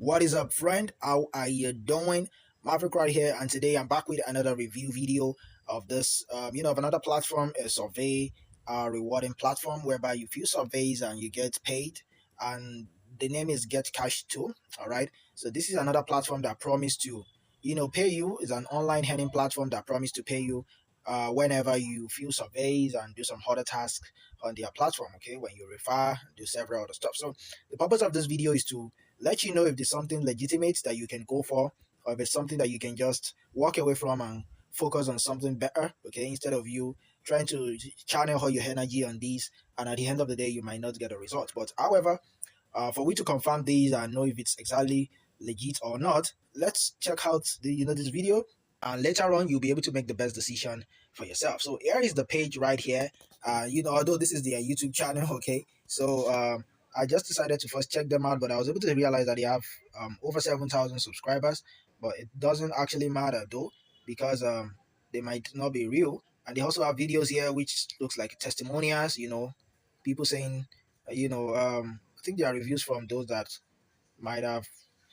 What is up, friend? How are you doing? Maverick right here, and today I'm back with another review video of this, of another platform, a survey, rewarding platform whereby you fill surveys and you get paid. And the name is getcashto. All right. So this is another platform that promised to, pay you. Is an online earning platform that promised to pay you, whenever you fill surveys and do some other tasks on their platform. Okay, when you refer, do several other stuff. So the purpose of this video is to let you know if there's something legitimate that you can go for, or if it's something that you can just walk away from and focus on something better. Okay, instead of you trying to channel all your energy on these, and at the end of the day, you might not get a result. But however, for we to confirm these and know if it's exactly legit or not, let's check out this video, and later on you'll be able to make the best decision for yourself. So here is the page right here. Although this is their YouTube channel, okay. So I just decided to first check them out, but I was able to realize that they have over 7,000 subscribers. But it doesn't actually matter though, because they might not be real, and they also have videos here which looks like testimonials. People saying, I think there are reviews from those that might have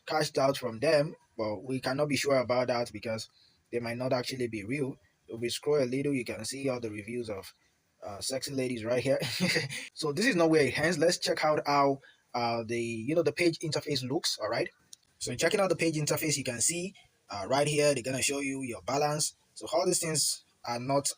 cashed out from them, but we cannot be sure about that because they might not actually be real. If we scroll a little, you can see all the reviews of sexy ladies right here. So this is not where it ends. Let's check out how the page interface looks. All right. So checking out the page interface, you can see right here they're gonna show you your balance. So all these things are not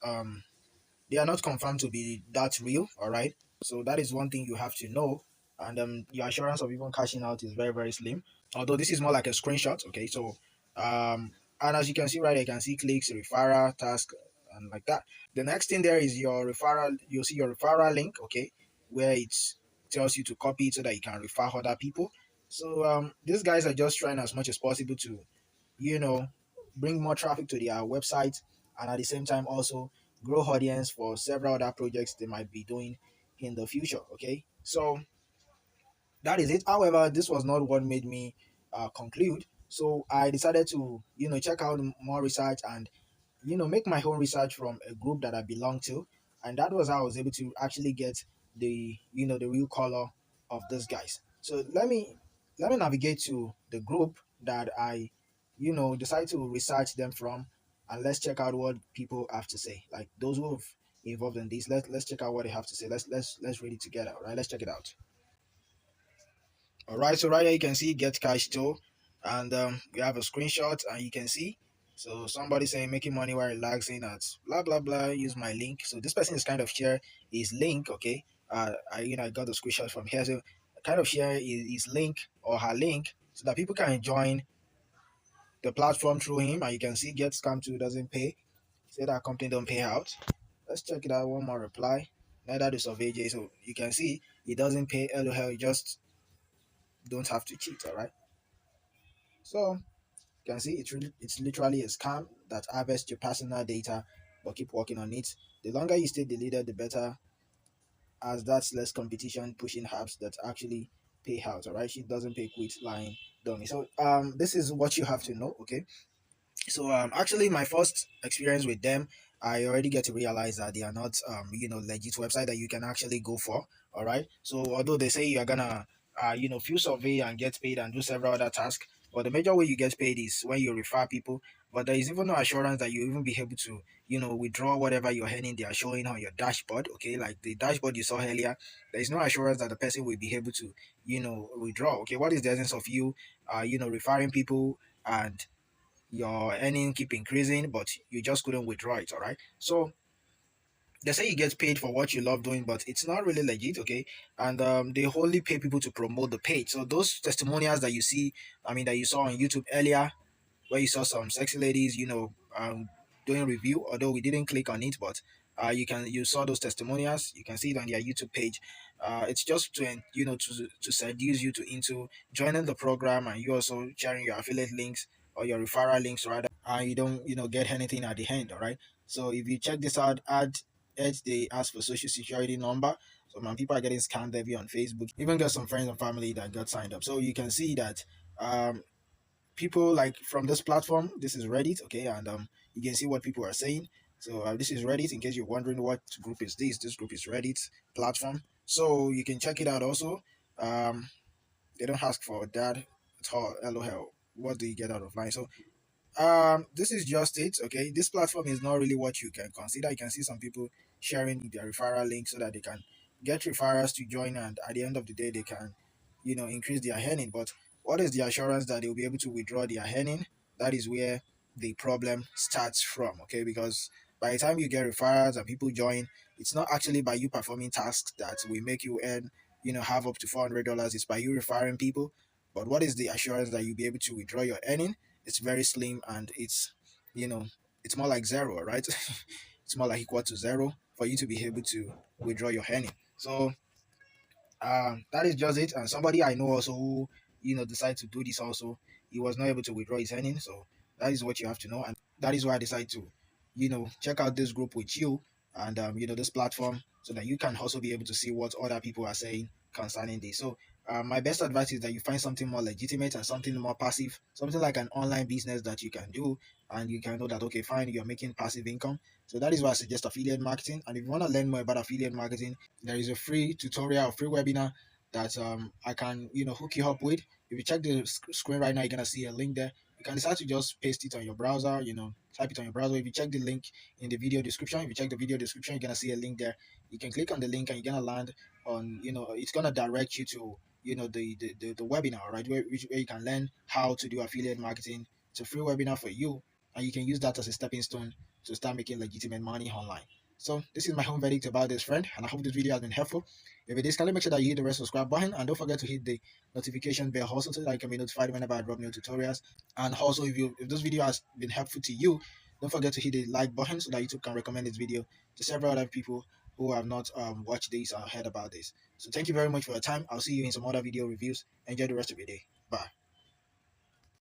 they are not confirmed to be that real. All right. So that is one thing you have to know. And your assurance of even cashing out is very, very slim. Although this is more like a screenshot. Okay. So, and as you can see right here, you can see clicks, referral, task, and like that. The next thing there is your referral. You'll see your referral link. Okay. Where it tells you to copy it so that you can refer other people. So, these guys are just trying as much as possible to, you know, bring more traffic to their website, and at the same time also grow audience for several other projects they might be doing in the future. Okay, so that is it. However, this was not what made me conclude. So I decided to check out more research and make my own research from a group that I belong to, and that was how I was able to actually get the real color of these guys. So let me navigate to the group that I decide to research them from, and let's check out what people have to say. Like those who have involved in this, let's check out what they have to say. Let's read it together. All right, let's check it out. All right, so right here you can see get cash too, and we have a screenshot, and you can see. So somebody saying making money while relaxing at blah blah blah. Use my link. So this person is kind of share his link. Okay, I got the screenshot from here. So kind of share his link or her link so that people can join the platform through him. And you can see get scam too doesn't pay. Say that company don't pay out. Let's check it out. One more reply. Neither do survey J. So you can see it doesn't pay. LOL. You just don't have to cheat. All right. So you can see it's literally a scam that harvests your personal data, but keep working on it. The longer you stay deleted, the better, as that's less competition pushing apps that actually pay out. All right, she doesn't pay, quit lying dummy. So this is what you have to know. Okay, so actually my first experience with them, I already get to realize that they are not legit website that you can actually go for. All right, so although they say you're gonna fill survey and get paid and do several other tasks, but the major way you get paid is when you refer people. But there is even no assurance that you even be able to withdraw whatever you're earning they are showing on your dashboard. Okay, like the dashboard you saw earlier, there is no assurance that the person will be able to withdraw. Okay, what is the essence of you referring people and your earning keep increasing, but you just couldn't withdraw it? All right, so they say you get paid for what you love doing, but it's not really legit. Okay, and they only pay people to promote the page. So those testimonials that you see, I mean, that you saw on YouTube earlier, where you saw some sexy ladies doing review, although we didn't click on it, but you saw those testimonials. You can see it on their YouTube page. It's just to seduce you to into joining the program, and you also sharing your affiliate links or your referral links rather, and you don't get anything at the end. All right, so if you check this out, add edge, they ask for social security number. So man, people are getting scammed heavy on Facebook. Even got some friends and family that got signed up. So you can see that people like from this platform, this is Reddit. Okay, and you can see what people are saying. So this is Reddit. In case you're wondering what group is this group is Reddit platform. So you can check it out also. They don't ask for that It's all LOL. What do you get out of line? So this is just it. Okay, this platform is not really what you can consider. You can see some people sharing their referral link so that they can get referrals to join, and at the end of the day they can, increase their earning. But what is the assurance that they'll be able to withdraw their earning? That is where the problem starts from. Okay, because by the time you get referrals and people join, it's not actually by you performing tasks that will make you earn, have up to $400. It's by you referring people. But what is the assurance that you'll be able to withdraw your earning? It's very slim, and you know it's more like zero, right? It's more like equal to zero for you to be able to withdraw your earning. So that is just it. And somebody I know also who decided to do this also, he was not able to withdraw his earnings. So that is what you have to know, and that is why I decided to check out this group with you, and this platform, so that you can also be able to see what other people are saying concerning this. So my best advice is that you find something more legitimate and something more passive, something like an online business that you can do, and you can know that, okay, fine, you're making passive income. So that is why I suggest affiliate marketing. And if you want to learn more about affiliate marketing, there is a free tutorial or free webinar that I can hook you up with. If you check the screen right now, you're gonna see a link there. You can decide to just paste it on your browser, type it on your browser. If you check the link in the video description, if you check the video description, you're gonna see a link there. You can click on the link and you're gonna land on, it's gonna direct you to the webinar, right, where you can learn how to do affiliate marketing. It's a free webinar for you, and you can use that as a stepping stone to start making legitimate money online. So this is my home verdict about this, friend, and I hope this video has been helpful. If it is, kindly make sure that you hit the red subscribe button, and don't forget to hit the notification bell also, so that you can be notified whenever I drop new tutorials. And also, if this video has been helpful to you, don't forget to hit the like button so that YouTube can recommend this video to several other people who have not watched this or heard about this. So thank you very much for your time. I'll see you in some other video reviews. Enjoy the rest of your day. Bye.